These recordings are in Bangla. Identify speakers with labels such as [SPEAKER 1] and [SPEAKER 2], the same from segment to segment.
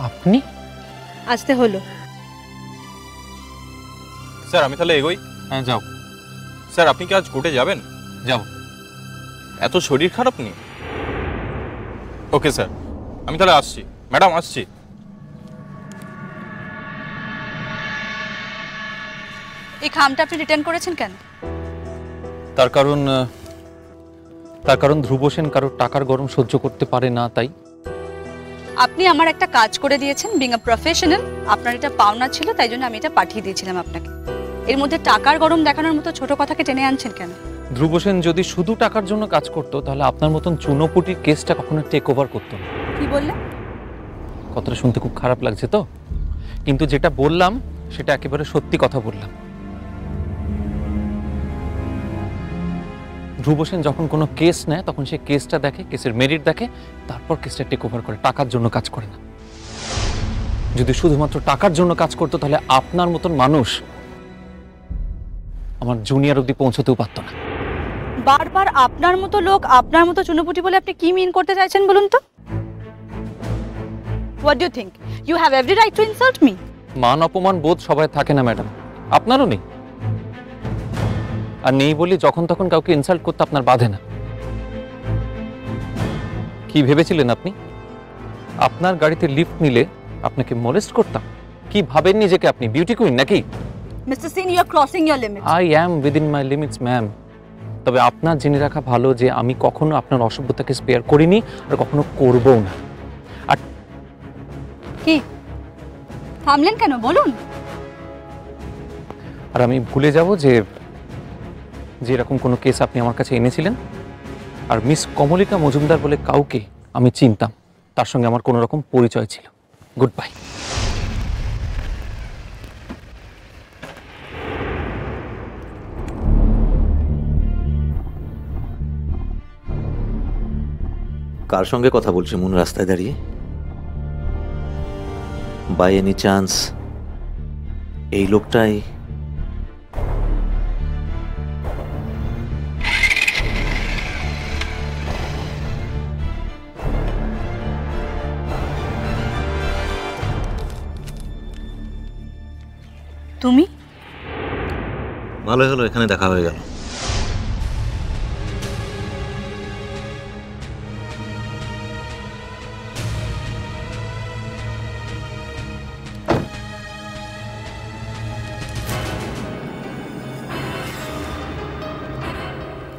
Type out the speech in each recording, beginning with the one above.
[SPEAKER 1] আপনি?
[SPEAKER 2] আসতে হলো।
[SPEAKER 3] স্যার আমি তাহলে এগোই?
[SPEAKER 1] হ্যাঁ যাও।
[SPEAKER 3] স্যার আপনি কি আজ কোর্টে যাবেন?
[SPEAKER 1] যাও।
[SPEAKER 3] এত শরীর খারাপ নেই? ওকে স্যার, আমি তাহলে আসছি। ম্যাডাম আসছি।
[SPEAKER 2] এই খামটা আপনি রিটার্ন করেছেন কেন?
[SPEAKER 1] তার কারণ ধ্রুব সেন কারোর টাকার গরম সহ্য করতে পারে না, তাই।
[SPEAKER 2] আপনি আমার একটা কাজ করে দিয়েছেন, বিং আ প্রফেশনাল। আপনার এটা পাওনা ছিল, তাই জন্য আমি এটা পাঠিয়ে দিয়েছিলাম আপনাকে। এর মধ্যে টাকার গরম দেখানোর মতো ছোট কথাকে টেনে আনছেন কেন?
[SPEAKER 1] ধ্রুব সেন যদি শুধু টাকার জন্য কাজ করতো তাহলে আপনার মতন চুনোপুটির কেসটা কখনো টেক ওভার করতো না।
[SPEAKER 2] কি বললেন?
[SPEAKER 1] কথাটা শুনতে খুব খারাপ লাগছে তো, কিন্তু যেটা বললাম সেটা একেবারে সত্যি কথা বললাম। ধ্রুব সেন যখন কোনো কেস নেয় তখন সে কেসটা দেখে, কেসের মেরিট দেখে, তারপর কেসটা টেক ওভার করে, টাকার জন্য কাজ করে না। যদি শুধুমাত্র টাকার জন্য কাজ করতো তাহলে আপনার মতন মানুষ আমার জুনিয়র অবধি পৌঁছতেও পারতো না।
[SPEAKER 2] বারবার আপনার মতো লোক, আপনার মতো চুনোপুটি বলে আপনি কি মিন করতে চাইছেন বলুন তো? What do you think? You have every right to insult me.
[SPEAKER 1] মান অপমান বোধ সবাই থাকে না ম্যাডাম, আপনারও নেই। আর নেই বলি যখন তখন কাউকে ইনসাল্ট করতে আপনার বাধে না। কি ভেবেছিলেন আপনি আপনার গাড়িতে লিফট নিলে আপনাকে মোলেস্ট করতাম? কি ভাবেন নিজেকে আপনি বিউটি কুইন নাকি?
[SPEAKER 2] Mister Sen, you are crossing your limit.
[SPEAKER 1] I am within my limits ma'am. তবে আপনার জেনে রাখা ভালো যে আমি কখনো আপনার অসভ্যতাকে স্পেয়ার করিনি আর কখনো করবও না। আর
[SPEAKER 2] কি থামলেন কেন বলুন?
[SPEAKER 1] আর আমি ভুলে যাব যে এরকম কোনো কেস আপনি আমার কাছে এনেছিলেন, আর মিস কমলিকা মজুমদার বলে কাউকে আমি চিনতাম, তার সঙ্গে আমার কোনো রকম পরিচয় ছিল। Good bye.
[SPEAKER 4] কার সঙ্গে কথা বলছি মন রাস্তায় দাঁড়িয়ে? বাই এনি চান্স এই লোকটাই?
[SPEAKER 2] তুমি?
[SPEAKER 4] ভালোই হলো এখানে দেখা হয়ে গেল।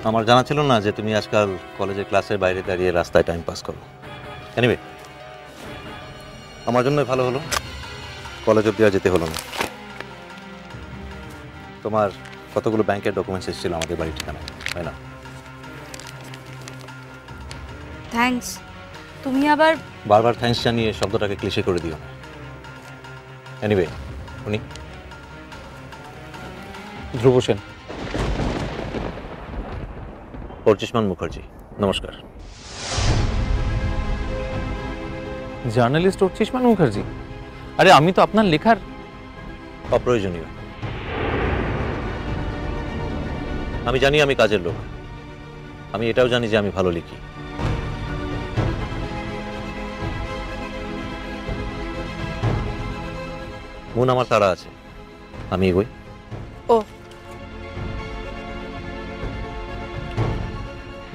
[SPEAKER 4] আমার জানা ছিল না যে তুমি আজকাল কলেজের ক্লাসের বাইরে দাঁড়িয়ে রাস্তায় টাইম পাস করো। এনিওয়ে, আমার জন্য ভালো হলো কলেজ অব্দি আর যেতে হলো না। তোমার কতগুলো ব্যাংকের ডকুমেন্টস এসেছিল আমাদের বাড়ির ঠিকানায়, তাই না?
[SPEAKER 2] থ্যাঙ্কস। তুমি আবার
[SPEAKER 4] বারবার থ্যাঙ্কস জানিয়ে শব্দটাকে ক্লিশে করে দিও না। এনিওয়ে, উনি
[SPEAKER 1] ধ্রুব সেন।
[SPEAKER 4] পরচিষ্মান মুখার্জি, নমস্কার।
[SPEAKER 1] জার্নালিস্ট অর্চিষ্মান মুখার্জি? আরে আমি তো আপনার লেখার...
[SPEAKER 4] অপ্রয়োজনীয়। আমি জানি আমি কাজের লোক, আমি এটাও জানি যে আমি ভালো লিখি। মন আমার তারা আছে, আমি এগোই।
[SPEAKER 2] ও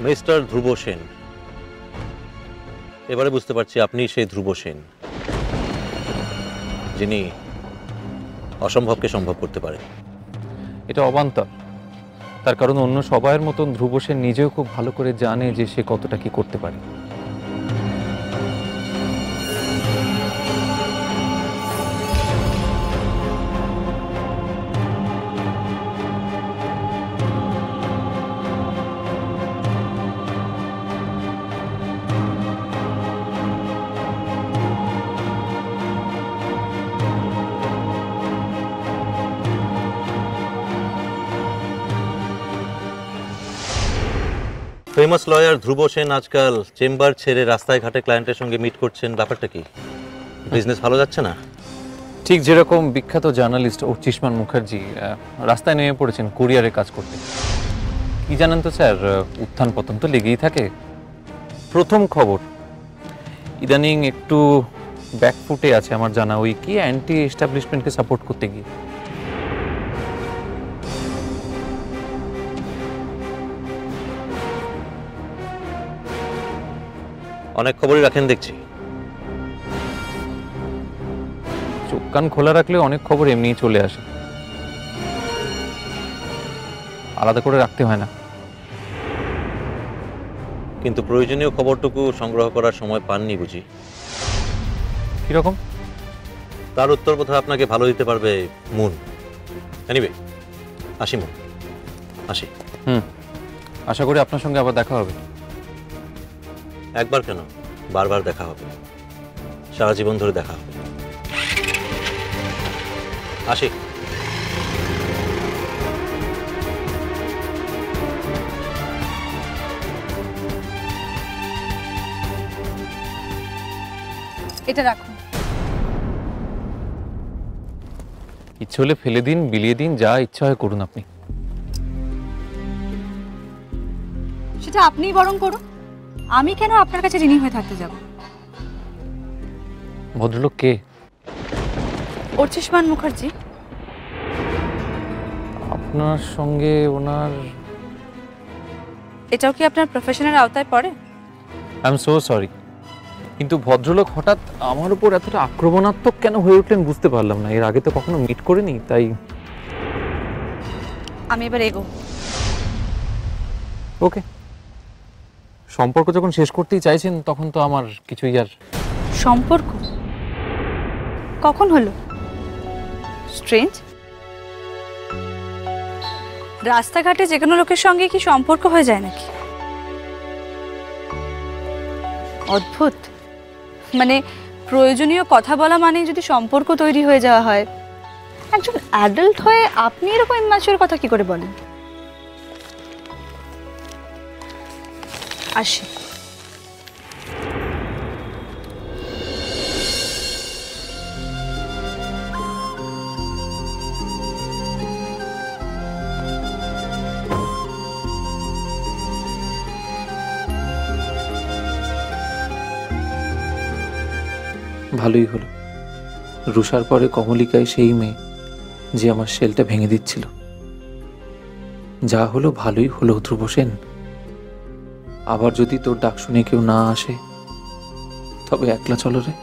[SPEAKER 4] মিস্টার ধ্রুব সেন, এবারে বুঝতে পারছি আপনি সেই ধ্রুব সেন যিনি অসম্ভবকে সম্ভব করতে পারেন।
[SPEAKER 1] এটা অবান্তর। তার কারণ অন্য সবাইয়ের মতন ধ্রুব সেন নিজেও খুব ভালো করে জানে যে সে কতটা কি করতে পারে।
[SPEAKER 4] ফেমাস লয়ার ধ্রুব সেন আজকাল চেম্বার ছেড়ে রাস্তায় ঘাটে ক্লায়েন্টের সঙ্গে মিট করছেন, ব্যাপারটা কি? বিজনেস ভালো যাচ্ছে না?
[SPEAKER 1] ঠিক যেরকম বিখ্যাত জার্নালিস্ট অর্চিষ্মান মুখার্জি রাস্তায় নেমে পড়েছেন কুরিয়ারে কাজ করতে। কি জানেন তো স্যার, উত্থান পতন তো লেগেই থাকে। প্রথম খবর, ইদানিং একটু ব্যাকফুটে আছে আমার জানা, ওই কি অ্যান্টি এস্টাবলিশমেন্টকে সাপোর্ট করতে গিয়ে।
[SPEAKER 4] অনেক খবরই রাখেন দেখছি।
[SPEAKER 1] চোখ কান খোলা রাখলে অনেক খবর এমনিই চলে আসে, আলাদা করে রাখতে হয় না।
[SPEAKER 4] কিন্তু প্রয়োজনীয় খবরটুকু সংগ্রহ করার সময় পাননি বুঝি?
[SPEAKER 1] কিরকম?
[SPEAKER 4] তার উত্তর বোধহয় আপনাকে ভালো দিতে পারবে মুন। এনিওয়ে, আসি মুন, আসি।
[SPEAKER 1] আশা করি আপনার সঙ্গে আবার দেখা হবে।
[SPEAKER 4] একবার কেন, বারবার দেখা হবে, সারা জীবন ধরে দেখা হবে। আসি।
[SPEAKER 2] এটা রাখুন।
[SPEAKER 1] ইচ্ছে হলে ফেলে দিন, বিলিয়ে দিন, যা ইচ্ছা হয় করুন আপনি।
[SPEAKER 2] সেটা আপনিই বরং করুন, আমি কেন আপনার কাছে ঋণী হয়ে থাকতে যাব?
[SPEAKER 1] ভদ্রলোক কে?
[SPEAKER 2] অর্চিষ্মান মুখার্জি।
[SPEAKER 1] আপনার সঙ্গে ওনার?
[SPEAKER 2] এটাও কি আপনার প্রফেশনের আওতায় পড়ে?
[SPEAKER 1] আই এম সো সরি, কিন্তু ভদ্রলোক হঠাৎ আমার উপর এতটা আক্রমণাত্মক কেন হয়ে উঠলেন বুঝতে পারলাম না। এর আগে তো কখনো মিট করিনি, তাই।
[SPEAKER 2] আমি এবার এগো।
[SPEAKER 1] ওকে, সম্পর্ক যখন শেষ করতেই চাইছেন তখন তো আমার কিছুই আর।
[SPEAKER 2] সম্পর্ক কখন হলো? স্ট্রেঞ্জ। রাস্তাঘাটে যে কোনো লোকের সঙ্গে কি সম্পর্ক হয়ে যায় নাকি? অদ্ভুত। মানে প্রয়োজনীয় কথা বলা মানে যদি সম্পর্ক তৈরি হয়ে যাওয়া হয়, একজন অ্যাডাল্ট হয়ে আপনি এরকম ইম্যাচিওর কথা কি করে বলেন? আসি।
[SPEAKER 1] ভালোই হলো, রুষার পরে কমলিকায় সেই মেয়ে যে আমার শেলটা ভেঙে দিচ্ছিল। যা হলো ভালোই হলো ধ্রুব সেন। আবার যদি তোর ডাক শুনে কেউ না আসে তবে একলা চলো রে।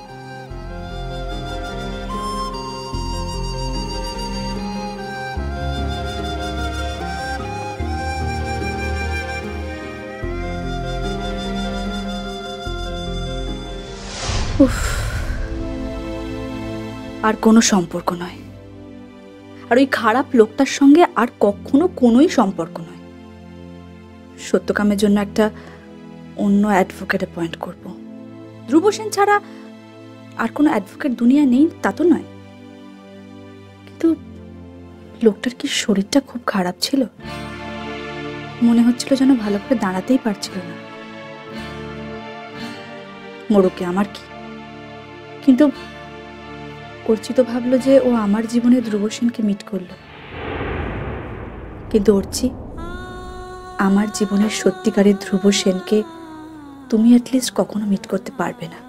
[SPEAKER 2] আর কোনো সম্পর্ক নয়, আর ওই খারাপ লোকটার সঙ্গে আর কখনো কোনোই সম্পর্ক নয়। সত্যকামের জন্য একটা অন্য অ্যাডভোকেট অ্যাপয়েন্ট করব। ধ্রুব সেন ছাড়া আর কোনো অ্যাডভোকেট দুনিয়া নেই তা তো নয়, কিন্তু লোকটার কি শরীরটা খুব খারাপ ছিল? মনে হচ্ছিল যেন ভালো করে দাঁড়াতেই পারছিল না। মোড়কে আমার কি, কিন্তু অর্চিত ভাবলো যে ও আমার জীবনে ধ্রুব সেনকে মিট করলো, কিন্তু অর্চি, আমার জীবনের সত্যিকারের ধ্রুব সেনকে তুমি অ্যাটলিস্ট কখনো মিট করতে পারবে না।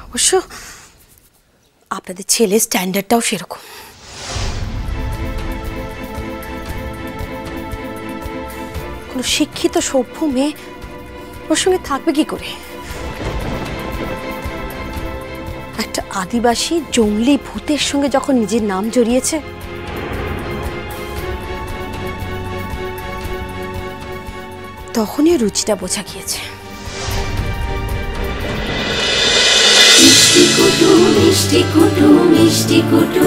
[SPEAKER 5] অবশ্য আপনাদের ছেলের স্ট্যান্ডার্ডটাও সেরকম। কোনো শিক্ষিত সভ্য মেয়ে ওর সঙ্গে থাকবে কি করে? একটা আদিবাসী জঙ্গলি ভূতের সঙ্গে যখন নিজের নাম জড়িয়েছে, তখনই রুচিটা বোঝা গিয়েছে।
[SPEAKER 6] মিষ্টি কুটু মিষ্টি কুটু মিষ্টি কুটু।